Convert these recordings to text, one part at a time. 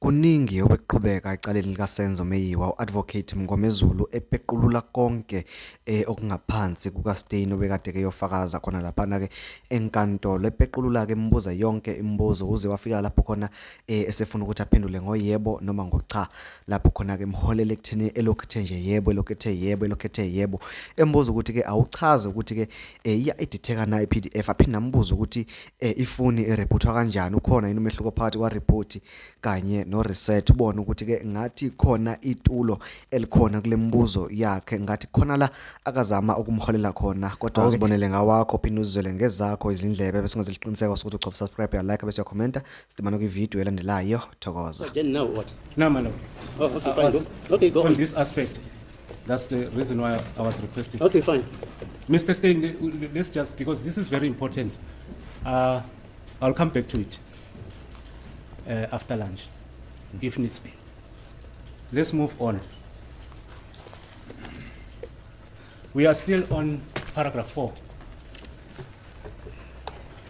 Kuningi obekuqhubeka ecaleni likaSenzo Meyiwa uadvocate Mngomezulu epequlula konke okungaphansi kukaSteyn obekade ke yofakaza khona lapha ke enkantolo epequlula ke embuza yonke imibuzo uze wafika lapho khona esefuna ukuthi aphendule ngoyebo noma ngocha lapho khona ke emholele ekutheni elokhethe nje yebo elokhethe yebo embuza ukuthi ke awuchaze ukuthi ke iya editheka na iPDF aphinda ambuza ukuthi ifuni ireportwa kanjani ukhona yini umehluko phakathi kwa report kanye no research ubone ukuthi ke ngathi khona itulo elikhona kule mbuzo yakhe ngathi khona la akazama ukumholela khona kodwa uzibonele ngawakho phinde uzizwele ngezakho izindlebe bese ngiziliqiniseka ukuthi ucofa subscribe ya like bese uyakhomenta sidimana kwivideo elandelayo thokoza. So then now what? No, my lord. Oh, okay, fine. Okay, go on on. this aspect, that's the reason why I was requesting. Okay, fine. Mr. Steyn, let's just, because this is very important, I'll come back to it after lunch, if needs be. Let's move on. We are still on paragraph 4.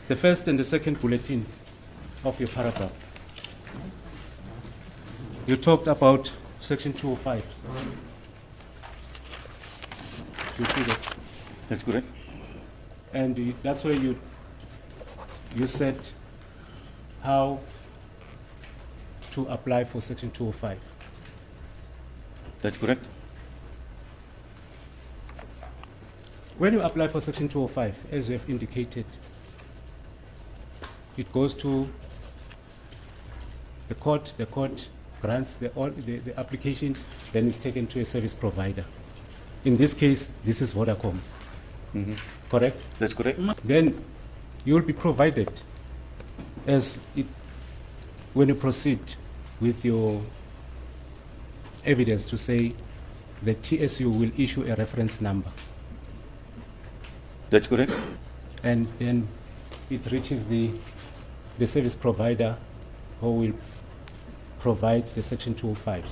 The first and the second bulletin of your paragraph. You talked about section 205. You see that? That's correct. And that's where you said how to apply for section 205. That's correct. When you apply for section 205, as you have indicated, it goes to the court grants the application, then it's taken to a service provider. In this case, this is Vodacom. Mm-hmm. Correct? That's correct. Then you will be provided when you proceed with your evidence to say the TSU will issue a reference number. That's correct. And then it reaches the service provider who will provide the section 205.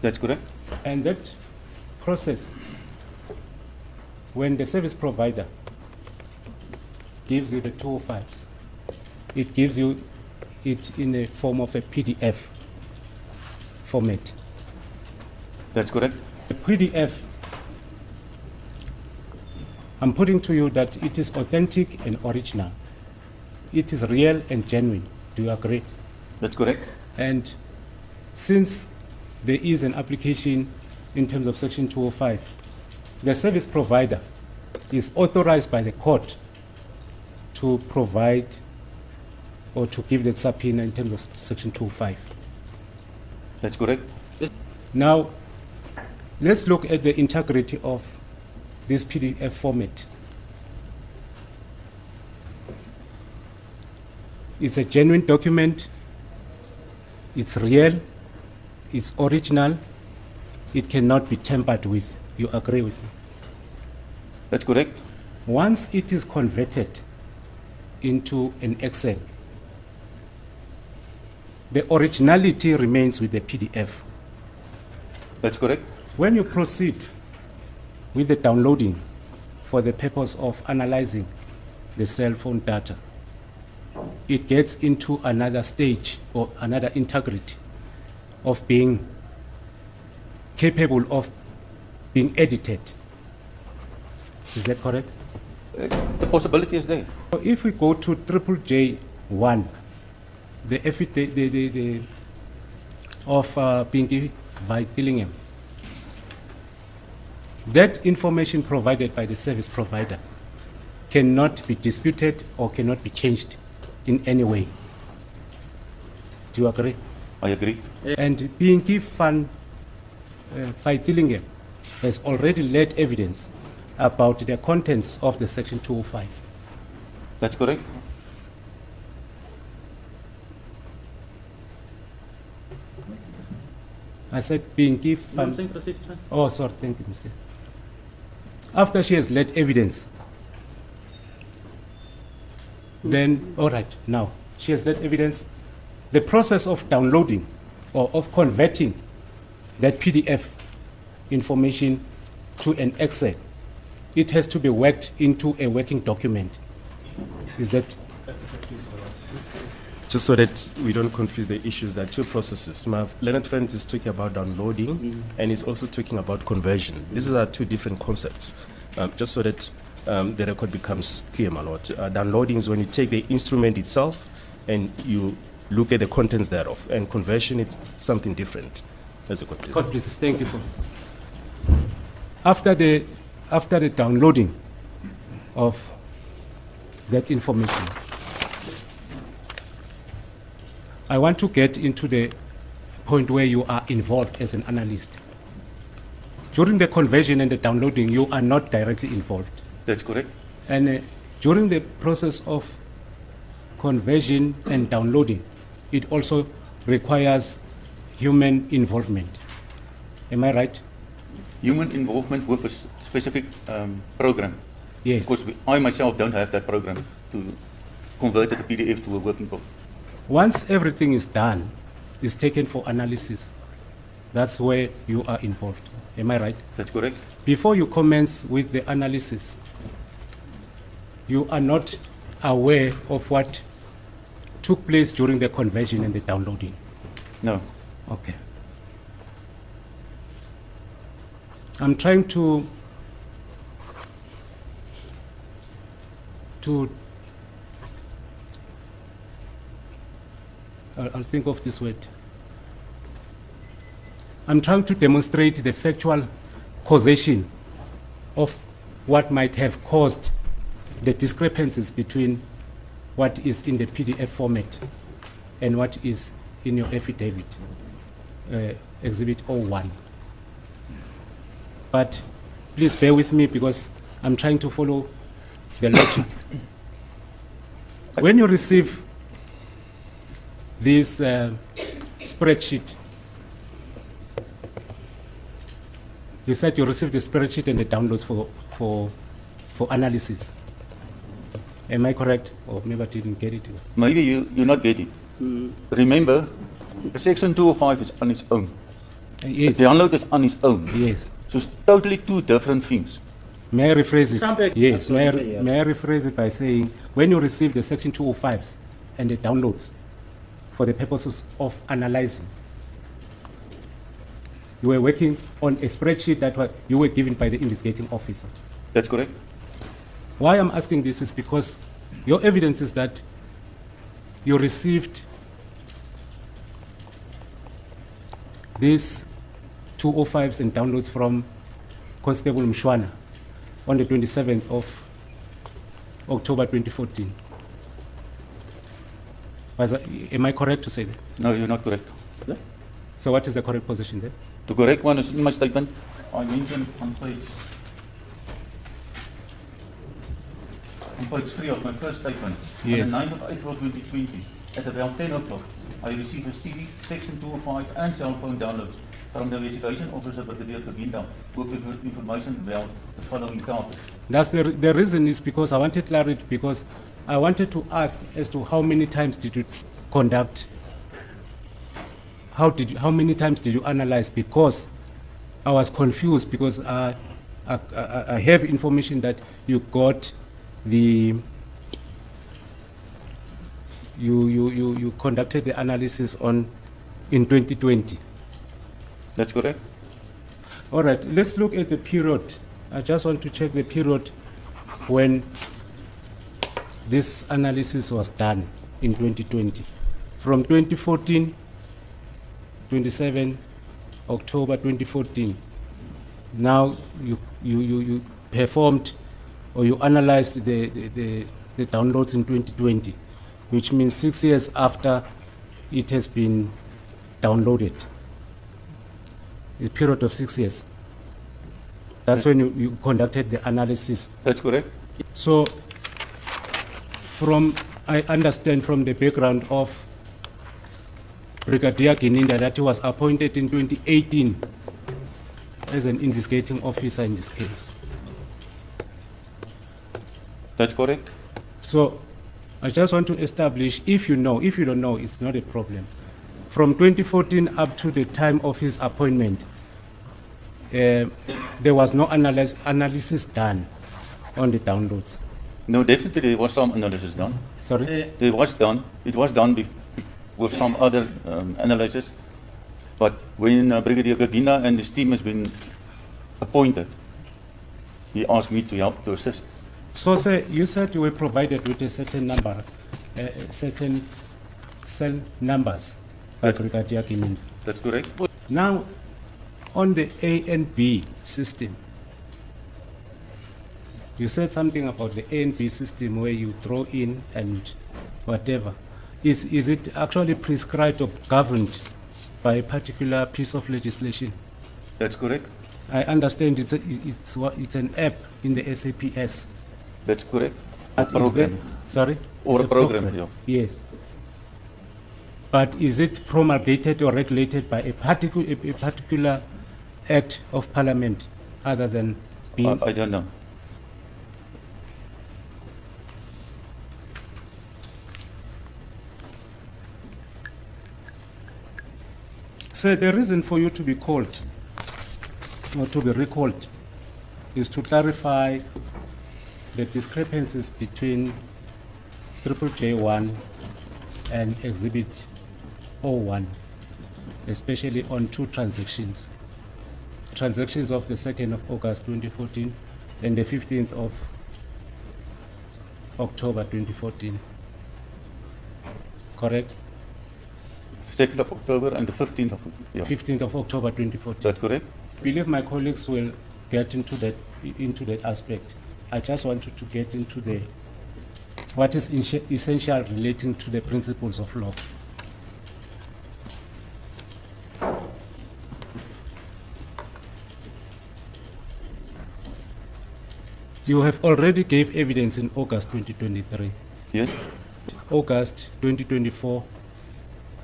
That's correct. And that process, when the service provider gives you the 205s, it gives you it in a form of a PDF format. That's correct. The PDF, I'm putting to you that it is authentic and original. It is real and genuine. Do you agree? That's correct. And since there is an application in terms of section 205, the service provider is authorized by the court to provide or to give that subpoena in terms of section 205. That's correct. Now, let's look at the integrity of this PDF format. It's a genuine document, it's real, it's original, it cannot be tampered with. You agree with me? That's correct. Once it is converted into an Excel, the originality remains with the PDF. That's correct. When you proceed with the downloading for the purpose of analyzing the cell phone data, it gets into another stage or another integrity of being capable of being edited. Is that correct? The possibility is there. So if we go to J1, the of being by Dillingham, that information provided by the service provider cannot be disputed or cannot be changed in any way. Do you agree? I agree. And being Van Dillingham has already led evidence about the contents of the section 205. That's correct. I said being No, Van. I'm saying proceed, it's fine. Oh, sorry, thank you, Mr. After she has led evidence, then, all right, now, she has led evidence. The process of downloading or of converting that PDF information to an Excel, it has to be worked into a working document. Is that? That's a good piece of it. just so that we don't confuse the issues, there are two processes. My learned friend is talking about downloading, and he's also talking about conversion. These are two different concepts, just so that the record becomes clear, my lord. Downloading is when you take the instrument itself and you look at the contents thereof, and conversion is something different. That's a good please. God please, thank you for. After the downloading of that information, I want to get into the point where you are involved as an analyst. During the conversion and the downloading, you are not directly involved. That's correct. And during the process of conversion and downloading, it also requires human involvement. Am I right? Human involvement with a specific program. Yes. Because I myself don't have that program to convert the PDF to a working copy. Once everything is done, is taken for analysis, that's where you are involved. Am I right? That's correct. Before you commence with the analysis, you are not aware of what took place during the conversion and the downloading. No. Okay. I'm trying to I'll think of this word. I'm trying to demonstrate the factual causation of what might have caused the discrepancies between what is in the PDF format and what is in your affidavit, Exhibit 01. But please bear with me because I'm trying to follow the logic. When you receive this spreadsheet, you said you received the spreadsheet and the downloads for analysis. Am I correct? Or maybe I didn't get it. Maybe you not get it. Remember, Section 205 is on its own. Yes. The download is on its own. Yes. So it's totally two different things. May I rephrase it? Trumpet. Yes. May Absolutely, yes. I rephrase it by saying, when you receive the Section 205s and the downloads for the purposes of analyzing, you were working on a spreadsheet that you were given by the investigating officer. That's correct. Why I'm asking this is because your evidence is that you received these 205s and downloads from Constable Mshwana on the 27th of October 2014. Am I correct to say that? No, you're not correct. So what is the correct position there? The correct one is in my statement. I mentioned on page 3 of my first statement. Yes. On the 9th of April 2020, at about 10 o'clock, I received a CD, Section 205 and cell phone downloads from the investigation officer Brigadier Kaginda with information about the following topics. That's the reason is because I wanted clarity, because I wanted to ask as to how many times did you conduct, how many times did you analyze, because I was confused because I have information that you got you conducted the analysis in 2020. That's correct. All right, let's look at the period. I just want to check the period when this analysis was done in 2020. From 2014, 27 October 2014. Now you performed or you analyzed the downloads in 2020, which means 6 years after it has been downloaded. A period of 6 years. That's when you conducted the analysis. That's correct. So, I understand from the background of Brigadier Gininda that he was appointed in 2018 as an investigating officer in this case. That's correct. So, I just want to establish, if you know, if you don't know, it's not a problem. From 2014 up to the time of his appointment, there was no analysis done on the downloads. No, definitely there was some analysis done. Sorry? There was done. It was done with some other analysis. But when Brigadier Gagina and his team has been appointed, he asked me to help to assist. So, sir, you said you were provided with a certain number, certain cell numbers by Brigadier Gagina. That's correct. Now, on the A and B system, you said something about the A and B system where you throw in and whatever. Is it actually prescribed or governed by a particular piece of legislation? That's correct. I understand it's an app in the SAPS. That's correct. But is Program. there- sorry? Or It's a program, yeah. Yes. But is it promulgated or regulated by a particular act of parliament other than being... I don't know. So the reason for you to be called or to be recalled is to clarify the discrepancies between J1 and Exhibit 01, especially on two transactions. Transactions of the 2nd of August 2014 and the 15th of October 2014. Correct? 2nd of October and the 15th of, yeah. 15th of October 2014. That's correct. I believe my colleagues will get into that aspect. I just wanted to get into the what is essential relating to the principles of law. You have already gave evidence in August 2023. Yes. August 2024,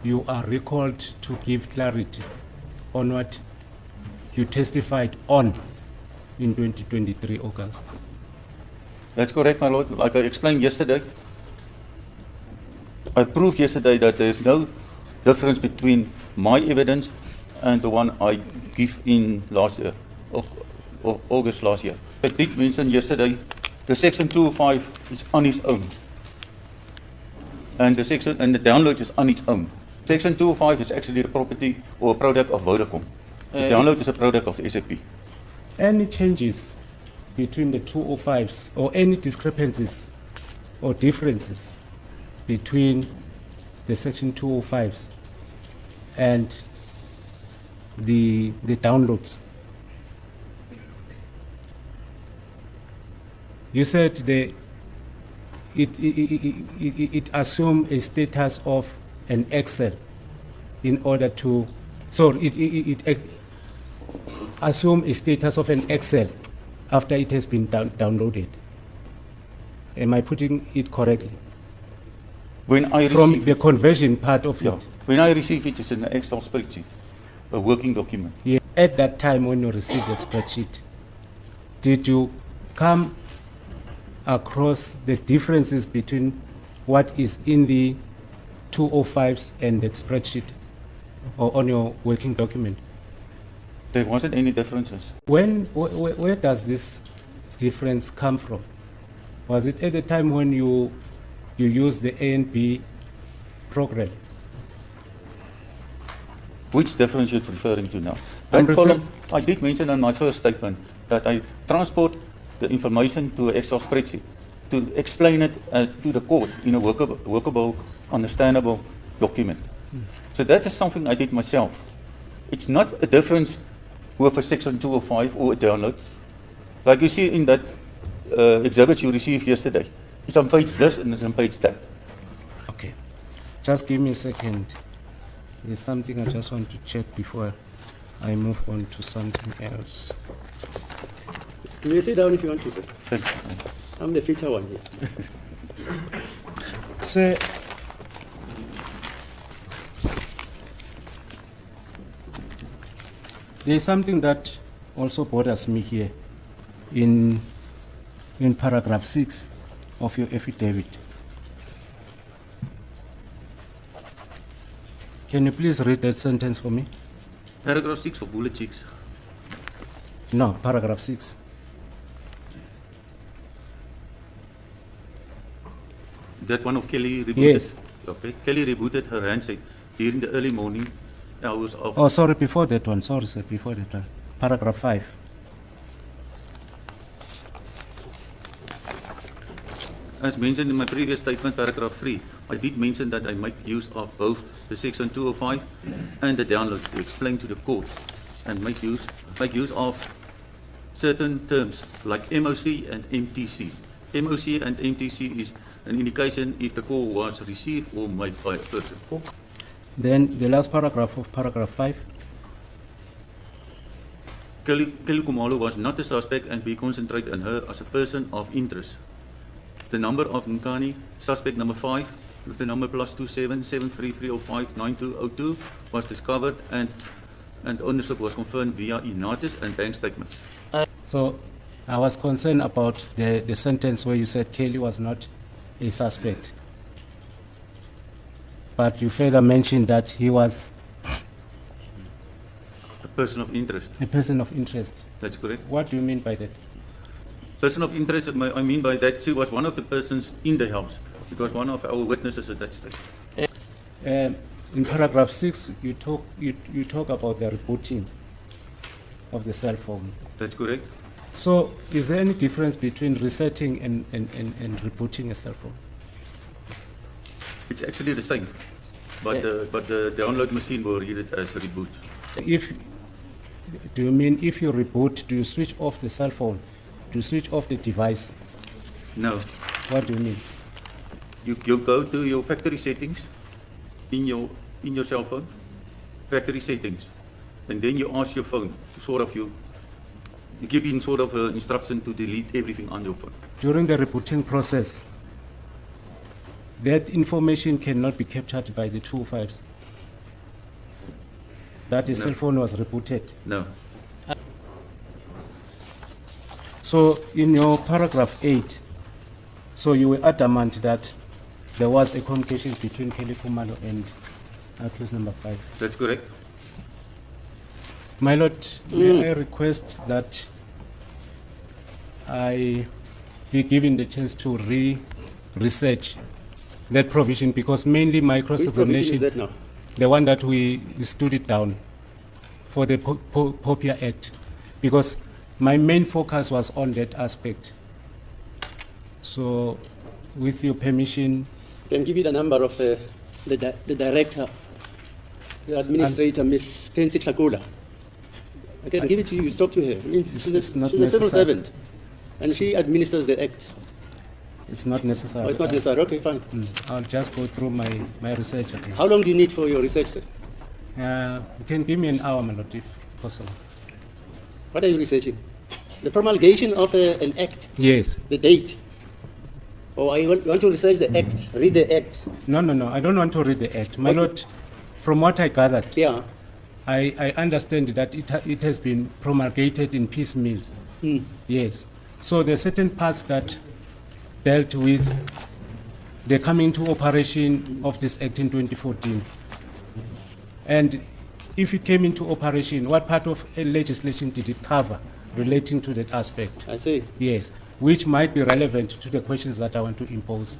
you are recalled to give clarity on what you testified on in 2023 August. That's correct, my lord. Like I explained yesterday, I proved yesterday that there is no difference between my evidence and the one I give in last year, August last year. I did mention yesterday, the section 205 is on its own. And the download is on its own. Section 205 is actually the property or a product of Vodacom. The download is a product of the SAP. Any changes between the 205s or any discrepancies or differences between the section 205s and the downloads? You said it assumes a status of an Excel in order to, so it assumes a status of an Excel after it has been downloaded. Am I putting it correctly? When I From receive the conversion part of yeah, it. when I receive it, it's in an Excel spreadsheet, a working document. Yeah. At that time when you received that spreadsheet, did you come across the differences between what is in the 205s and that spreadsheet or on your working document? There wasn't any differences. Where does this difference come from? Was it at the time when you used the A and B program? Which difference you're referring to now? I'm That column, I did mention in my first statement that I transport the information to an Excel spreadsheet to explain it to the court in a workable, understandable document. So that is something I did myself. It's not a difference with a section 205 or a download. Like you see in that exhibit you received yesterday. It's on page this and it's on page that. Okay. Just give me a second. There's something I just want to check before I move on to something else. You may sit down if you want to, sir. Thank you. I'm the feature one here. So, there's something that also bothers me here in paragraph 6 of your affidavit. Can you please read that sentence for me? Paragraph 6 of bullet 6. No, paragraph 6. That one of Kelly rebooted? Yes, Okay, Kelly rebooted her handset during the early morning hours of. Oh, sorry, before that one. Sorry, sir, before that one. Paragraph 5. As mentioned in my previous statement, paragraph 3, I did mention that I make use of both the section 205 and the downloads to explain to the court and make use of certain terms like MOC and MTC. MOC and MTC is an indication if the call was received or made by a person. Then the last paragraph of paragraph 5. Kelly Khumalo was not a suspect and we concentrate on her as a person of interest. The number of Nkani, suspect number 5, with the number +27 73305 9202 was discovered and ownership was confirmed via e-notice and bank statement. So I was concerned about the sentence where you said Kelly was not a suspect. But you further mentioned that he was A person of interest. a person of interest. That's correct. What do you mean by that? Person of interest, I mean by that, she was one of the persons in the house. It was one of our witnesses at that stage. In paragraph 6, you talk about the rebooting of the cell phone. That's correct. So is there any difference between resetting and rebooting a cell phone? It's actually the same, but the download machine will read it as a reboot. Do you mean if you reboot, do you switch off the cell phone? Do you switch off the device? No, What do you mean? you go to your factory settings in your cell phone, factory settings, and then you ask your phone to you give in sort of an instruction to delete everything on your phone. During the rebooting process, that information cannot be captured by the 205s. That the No. cell phone was rebooted. No, So in your paragraph 8, so you were adamant that there was a communication between Kelly Khumalo and accused number 5. that's correct. My lord, may I request that I be given the chance to research that provision, because mainly my Which provision is cross-examination, that now? the one that we stood it down for the Popia Act, because my main focus was on that aspect. So with your permission, I can give you the number of the director, the administrator, Miss Pensi Tlakula. I can give it to you, talk to her. I mean, It's not she's a civil necessary. servant, and she administers the act. it's not necessary. Oh, it's not necessary, okay, fine. I'll just go through my research again. How long do you need for your research, sir? You can give me an hour, my lord, if possible. What are you researching? The promulgation of an act, Yes. the date. Or I want to research the act, read the act. No, I don't want to read the act. My lord, from what I gathered, Yeah. I understand that it has been promulgated in piecemeal. Yes. So there are certain parts that dealt with the coming to operation of this act in 2014. And if it came into operation, what part of legislation did it cover relating to that aspect? I see. Yes, which might be relevant to the questions that I want to impose.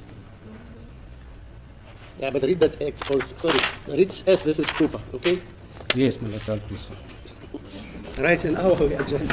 Yeah, but read that act also. Sorry, read S versus Cooper, okay? Yes, my lord, I'll do so. Right, an hour we adjourn.